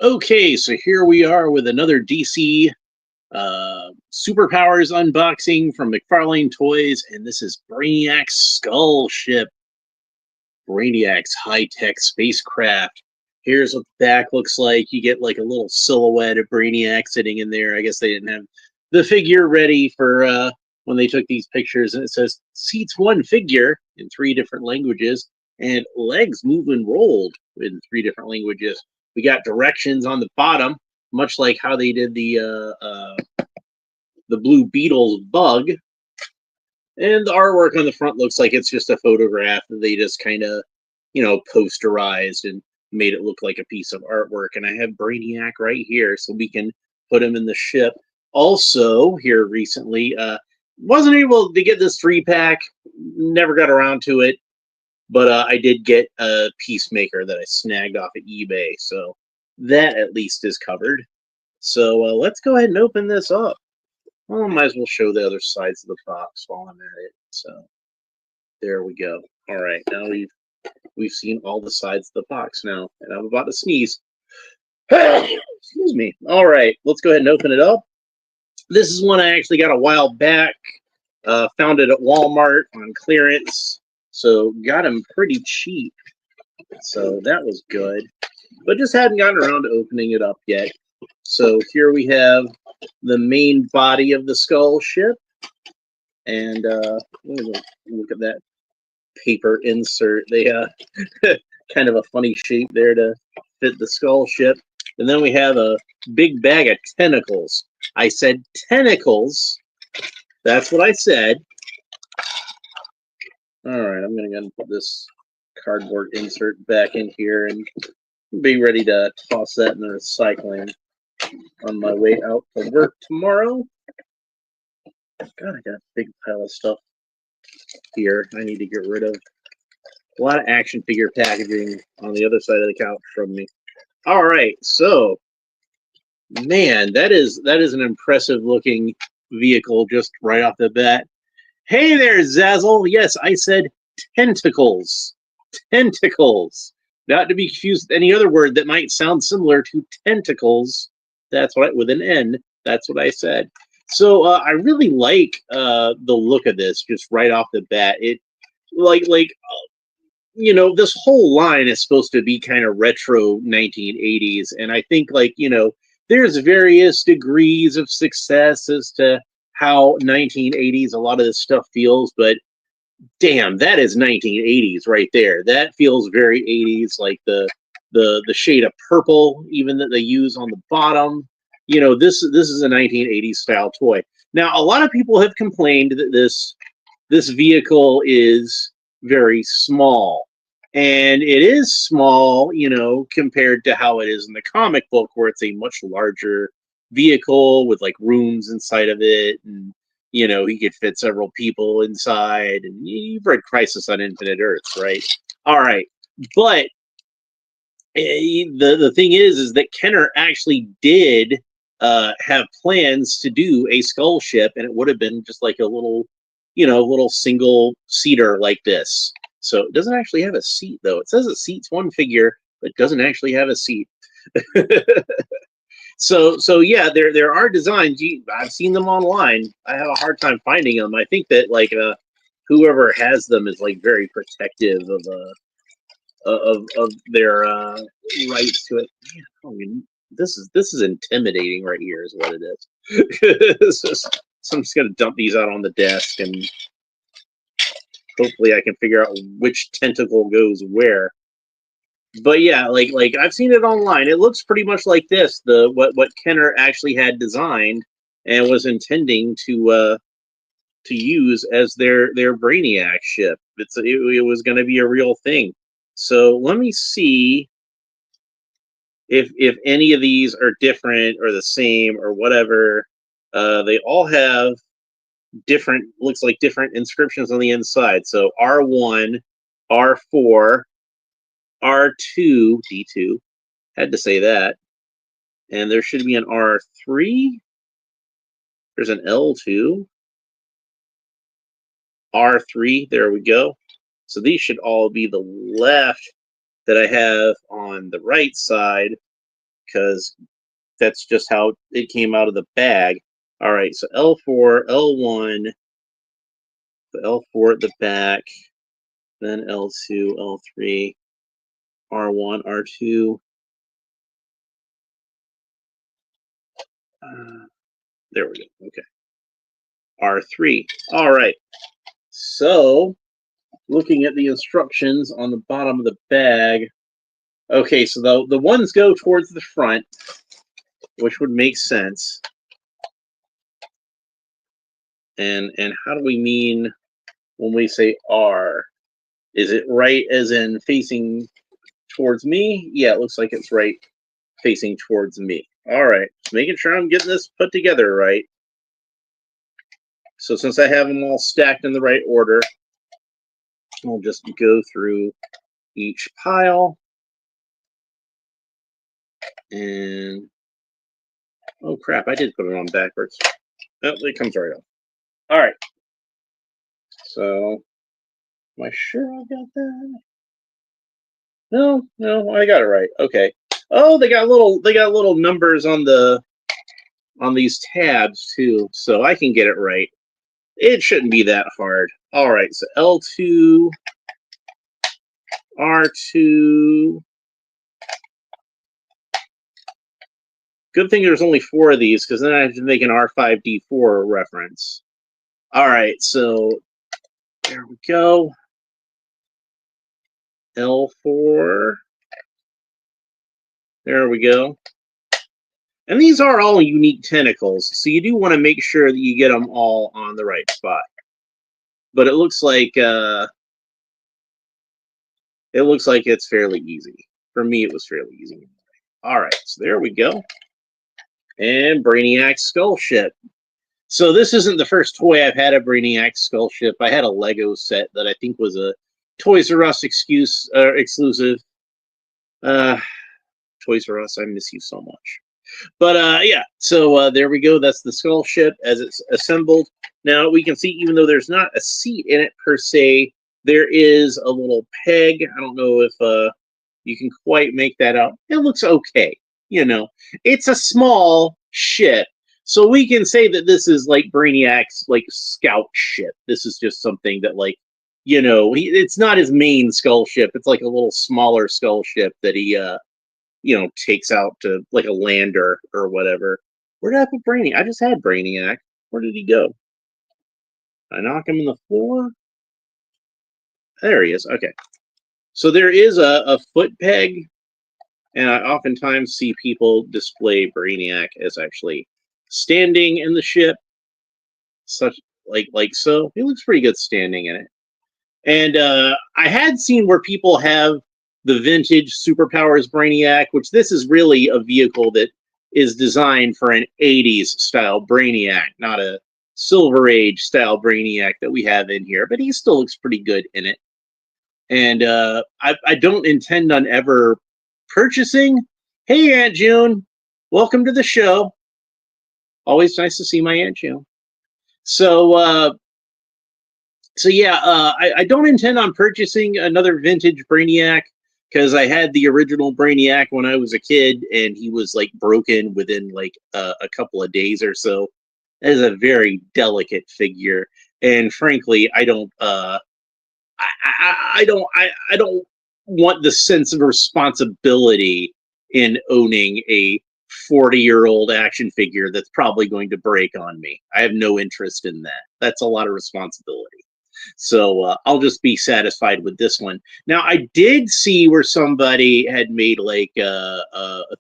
Okay, so here we are with another DC Superpowers unboxing from Mcfarlane Toys, and this is Brainiac's Skull Ship, Brainiac's high-tech spacecraft. Here's what the back looks like. You get like a little silhouette of Brainiac sitting in there. I guess they didn't have the figure ready for when they took these pictures, and it says seats one figure in three different languages, and legs move and rolled in three different languages. We got directions on the bottom, much like how they did the Blue Beetle's bug. And the artwork on the front looks like it's just a photograph that they just kind of, posterized and made it look like a piece of artwork. And I have Brainiac right here, so we can put him in the ship. Also, here recently, wasn't able to get this 3-pack, never got around to it, but I did get a Peacemaker that I snagged off of eBay, so that at least is covered. So let's go ahead and open this up. Well, I might as well show the other sides of the box while I'm at it. So there we go. All right, now we've seen all the sides of the box now, and I'm about to sneeze. Excuse me. All right, let's go ahead and open it up. This is one I actually got a while back. Found it at Walmart on clearance, so got him pretty cheap. So that was good, but just hadn't gotten around to opening it up yet. So here we have the main body of the skull ship, and look at that paper insert. They kind of a funny shape there to fit the skull ship. And then we have a big bag of tentacles. I said tentacles. That's what I said. All right, I'm going to go and put this cardboard insert back in here and be ready to toss that in the recycling on my way out to work tomorrow. God, I got a big pile of stuff here I need to get rid of. A lot of action figure packaging on the other side of the couch from me. All right, so man, that is an impressive looking vehicle just right off the bat. Hey there, Zazzle. Yes, I said tentacles. Tentacles. Not to be confused with any other word that might sound similar to tentacles. That's what, with an N. That's what I said. So I really like the look of this just right off the bat. It this whole line is supposed to be kind of retro 1980s, and I think there's various degrees of success as to how 1980s a lot of this stuff feels, but damn, that is 1980s right there. That feels very 80s, like the shade of purple even that they use on the bottom. This is a 1980s style toy. Now, a lot of people have complained that this vehicle is very small. And it is small, compared to how it is in the comic book, where it's a much larger vehicle with like rooms inside of it, and he could fit several people inside. And you've read Crisis on Infinite Earths, right? All right, but the thing is that Kenner actually did have plans to do a skull ship, and it would have been just like a little single seater like this. So it doesn't actually have a seat, though. It says it seats one figure, but doesn't actually have a seat. So yeah, there are designs. I've seen them online. I have a hard time finding them. I think that whoever has them is like very protective of their rights to it. Man, I mean, this is intimidating right here, is what it is. So I'm just gonna dump these out on the desk, and hopefully I can figure out which tentacle goes where. But yeah, like I've seen it online. It looks pretty much like this. What Kenner actually had designed and was intending to use as their Brainiac ship. It was going to be a real thing. So let me see if any of these are different or the same or whatever. They all have looks like different inscriptions on the inside. So R1, R4, R2, D2, had to say that. And there should be an R3. There's an L2. R3, there we go. So these should all be the left that I have on the right side. because that's just how it came out of the bag. All right, so L4, L1, the L4 at the back, then L2, L3, R1, R2. There we go. Okay. R3. All right. So, looking at the instructions on the bottom of the bag. Okay, so the ones go towards the front, which would make sense. And how do we mean when we say R? Is it right as in facing towards me? Yeah, it looks like it's right facing towards me. All right, making sure I'm getting this put together right. So since I have them all stacked in the right order, I'll just go through each pile. And, oh crap, I did put it on backwards. Oh, it comes right off. All right. So, am I sure I got that? No, I got it right. Okay. Oh, they got little numbers on these tabs too, so I can get it right. It shouldn't be that hard. All right, so L2, R2. Good thing there's only 4 of these, because then I have to make an R5D4 reference. All right, so there we go. L4. There we go. And these are all unique tentacles, so you do want to make sure that you get them all on the right spot. But it looks like it's fairly easy. For me, it was fairly easy. All right, so there we go. And Brainiac Skull Ship. So this isn't the first toy I've had a Brainiac Skull Ship. I had a Lego set that I think was a Toys R Us exclusive. Toys R Us, I miss you so much. But yeah, so there we go. That's the Skull Ship as it's assembled. Now we can see, even though there's not a seat in it per se, there is a little peg. I don't know if you can quite make that out. It looks okay. You know, it's a small ship, so we can say that this is like Brainiac's like scout ship. This is just something that, like, you know, it's not his main skull ship. It's like a little smaller skull ship that he you know, takes out to like a lander or whatever. Where did I put Brainiac? I just had Brainiac. Where did he go? I knock him in the floor. There he is. Okay. So there is a foot peg, and I oftentimes see people display Brainiac as actually standing in the ship, such like so. He looks pretty good standing in it. And I had seen where people have the vintage Superpowers Brainiac, which this is really a vehicle that is designed for an 80s style Brainiac, not a Silver Age style Brainiac that we have in here, but he still looks pretty good in it. And I don't intend on ever purchasing. Hey, Aunt June, welcome to the show. Always nice to see my Aunt June. So yeah, I don't intend on purchasing another vintage Brainiac, because I had the original Brainiac when I was a kid, and he was like broken within like a couple of days or so. That is a very delicate figure, and frankly, I don't want the sense of responsibility in owning a 40-year-old action figure that's probably going to break on me. I have no interest in that. That's a lot of responsibility. So I'll just be satisfied with this one. Now, I did see where somebody had made like a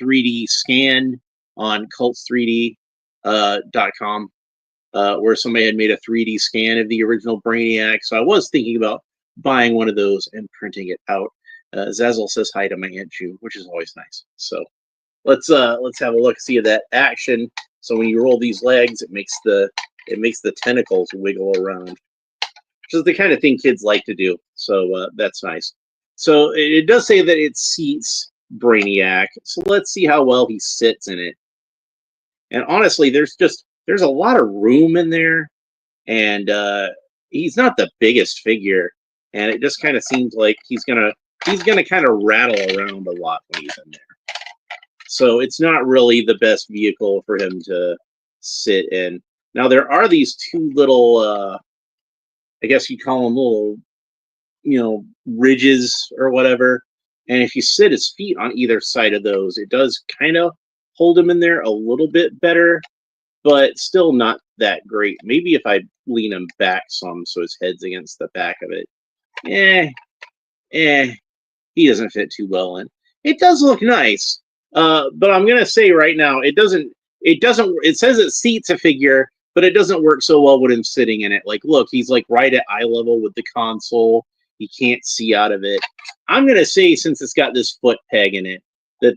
3D scan on cults3D.com, where somebody had made a 3D scan of the original Brainiac. So I was thinking about buying one of those and printing it out. Zazzle says hi to my Aunt Ju, which is always nice. So let's have a look, see that action. So when you roll these legs, it makes the tentacles wiggle around, which is the kind of thing kids like to do. So that's nice. So it does say that it seats Brainiac. So let's see how well he sits in it. And honestly, there's a lot of room in there, and he's not the biggest figure, and it just kind of seems like he's gonna kind of rattle around a lot when he's in there. So it's not really the best vehicle for him to sit in. Now there are these two little, I guess you call them little, ridges or whatever. And if you sit his feet on either side of those, it does kind of hold him in there a little bit better, but still not that great. Maybe if I lean him back some so his head's against the back of it. Eh, he doesn't fit too well in. It does look nice, but I'm gonna say right now, it doesn't. It doesn't. It says it seats a figure, but it doesn't work so well with him sitting in it. Like, look, he's like right at eye level with the console. He can't see out of it. I'm gonna say, since it's got this foot peg in it,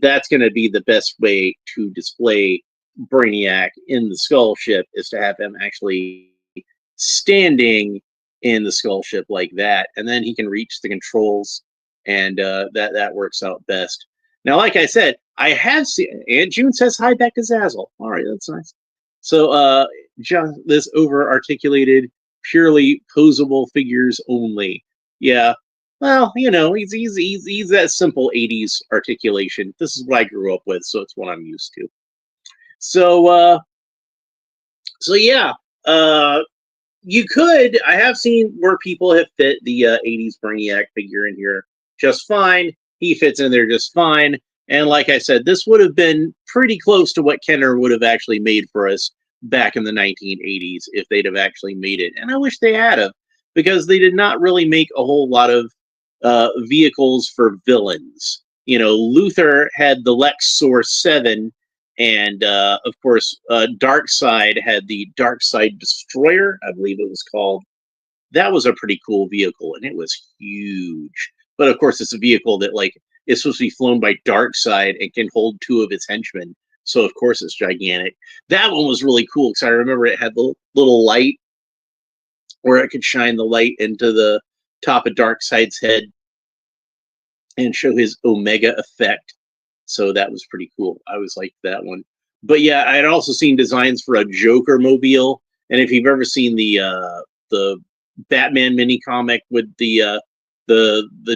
that's gonna be the best way to display Brainiac in the skull ship, is to have him actually standing in the skull ship like that, and then he can reach the controls, and that works out best. Now, like I said, I have seen, and June says hi back to Zazzle. All right, that's nice. So, just this over-articulated, purely posable figures only. Yeah, well, he's that simple '80s articulation. This is what I grew up with, so it's what I'm used to. So yeah, you could. I have seen where people have fit the '80s Brainiac figure in here just fine. He fits in there just fine. And like I said, this would have been pretty close to what Kenner would have actually made for us back in the 1980s if they'd have actually made it. And I wish they had have, because they did not really make a whole lot of vehicles for villains. Luthor had the Lexor 7, and of course, Darkseid had the Darkseid Destroyer, I believe it was called. That was a pretty cool vehicle, and it was huge. But of course, it's a vehicle that is supposed to be flown by Darkseid and can hold 2 of his henchmen. So of course it's gigantic. That one was really cool because I remember it had the little light where it could shine the light into the top of Darkseid's head and show his Omega effect. So that was pretty cool. I always liked that one. But yeah, I had also seen designs for a Joker mobile, and if you've ever seen the Batman mini comic with the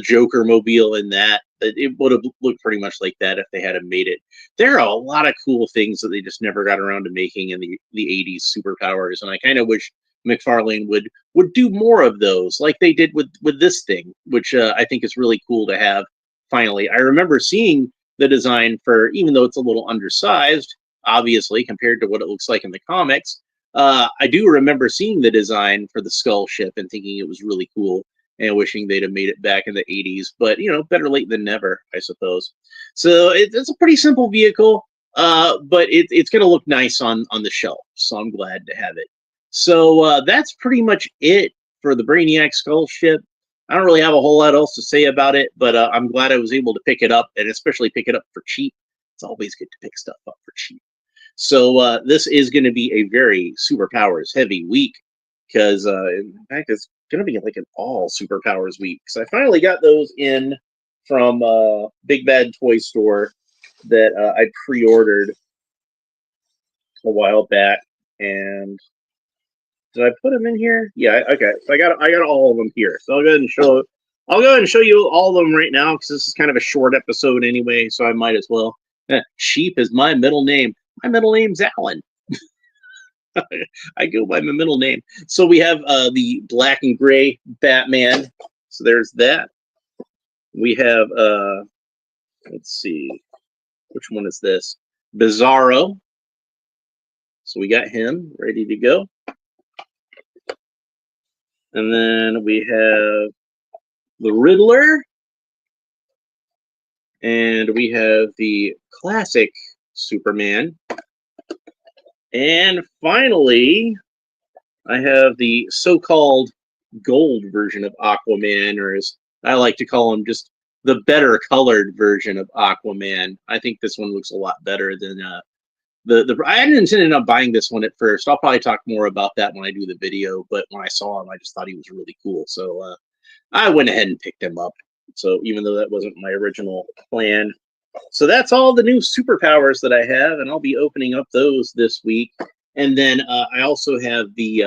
Joker mobile in that, it would have looked pretty much like that if they had made it. There are a lot of cool things that they just never got around to making in the 80s superpowers, and I kind of wish Mcfarlane would do more of those, like they did with this thing, which I think is really cool to have. Finally, I remember seeing the design for, even though it's a little undersized, obviously compared to what it looks like in the comics. I do remember seeing the design for the Skull ship and thinking it was really cool, and wishing they'd have made it back in the 80s. But, better late than never, I suppose. So it's a pretty simple vehicle, but it's going to look nice on the shelf. So I'm glad to have it. So that's pretty much it for the Brainiac Skull ship. I don't really have a whole lot else to say about it, but I'm glad I was able to pick it up, and especially pick it up for cheap. It's always good to pick stuff up for cheap. So this is going to be a very superpowers heavy week, because in fact, it's going to be like an all superpowers week, because I finally got those in from Big Bad Toy Store that I pre-ordered a while back. And did I put them in here? Yeah, okay. So I got all of them here. So I'll go ahead and show you all of them right now, because this is kind of a short episode anyway, so I might as well. Sheep is my middle name. My middle name's Alan. I go by my middle name. So we have the black and gray Batman. So there's that. We have let's see, which one is this? Bizarro. So we got him ready to go. And then we have the Riddler. And we have the classic Superman. And finally, I have the so-called gold version of Aquaman, or as I like to call him, just the better colored version of Aquaman. I think this one looks a lot better than I hadn't intended on buying this one at first. I'll probably talk more about that when I do the video, but when I saw him, I just thought he was really cool. So I went ahead and picked him up. So even though that wasn't my original plan. So that's all the new superpowers that I have, and I'll be opening up those this week. And then I also have the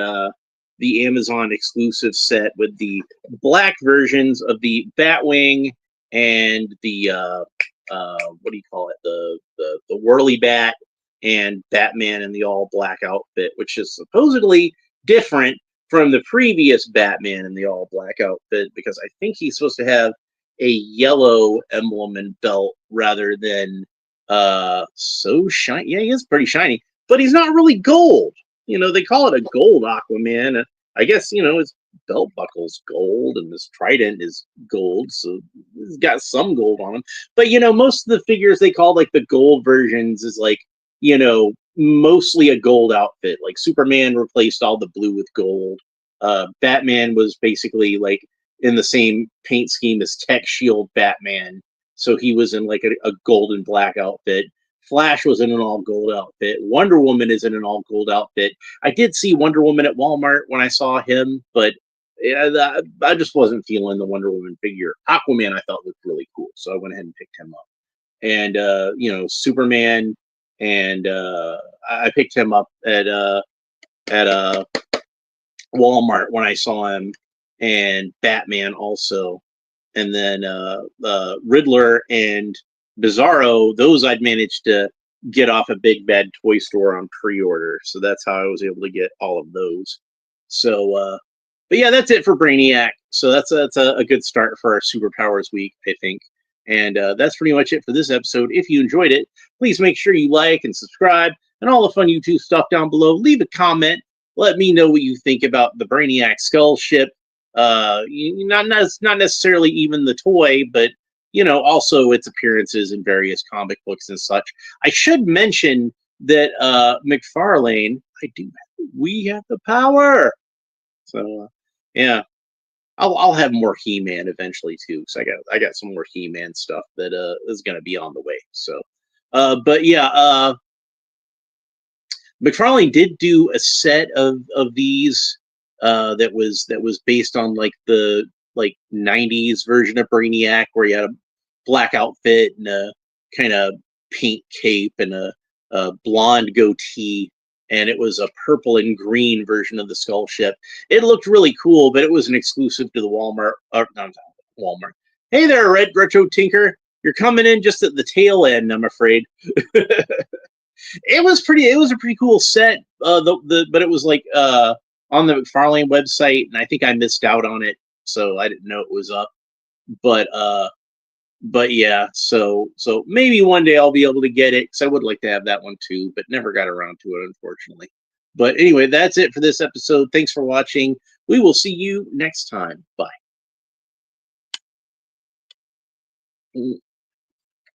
Amazon exclusive set with the black versions of the Batwing and the what do you call it? The Whirly Bat and Batman in the all black outfit, which is supposedly different from the previous Batman in the all black outfit, because I think he's supposed to have a yellow emblem and belt rather than so shiny. Yeah, he is pretty shiny, but he's not really gold. You know, they call it a gold Aquaman. I guess, you know, his belt buckle's gold and his trident is gold, so he's got some gold on him. But, you know, most of the figures they call like the gold versions is like, you know, mostly a gold outfit. Like Superman replaced all the blue with gold. Batman was basically like in the same paint scheme as Tech Shield Batman, so he was in like a gold and black outfit. Flash was in an all gold outfit. Wonder Woman is in an all gold outfit. I did see Wonder Woman at Walmart when I saw him, but yeah, I just wasn't feeling the Wonder Woman figure. Aquaman I thought looked really cool, so I went ahead and picked him up. And you know, Superman, and I picked him up at Walmart when I saw him, and Batman also, and then Riddler and Bizarro. Those I'd managed to get off a Big Bad Toy Store on pre-order, so that's how I was able to get all of those. So, but yeah, that's it for Brainiac. So that's a good start for our Superpowers week, I think. And that's pretty much it for this episode. If you enjoyed it, please make sure you like and subscribe and all the fun YouTube stuff down below. Leave a comment. Let me know what you think about the Brainiac Skull ship. Not necessarily even the toy, but you know, also its appearances in various comic books and such. I should mention that Mcfarlane, we have the power. So yeah, I'll have more He-Man eventually too. So I got some more He-Man stuff that is going to be on the way. So, but yeah, McFarlane did do a set of these that was based on like the like 90s version of Brainiac, where he had a black outfit and a kind of pink cape and a blonde goatee, and it was a purple and green version of the Skull ship. It looked really cool, but it was an exclusive to the Walmart. No, Walmart. Hey there, Red Retro Tinker. You're coming in just at the tail end, I'm afraid. It was a pretty cool set. But it was like on the McFarlane website, and I think I missed out on it, so I didn't know it was up. But yeah, so maybe one day I'll be able to get it, because I would like to have that one too, but never got around to it, unfortunately. But anyway, that's it for this episode. Thanks for watching. We will see you next time. Bye.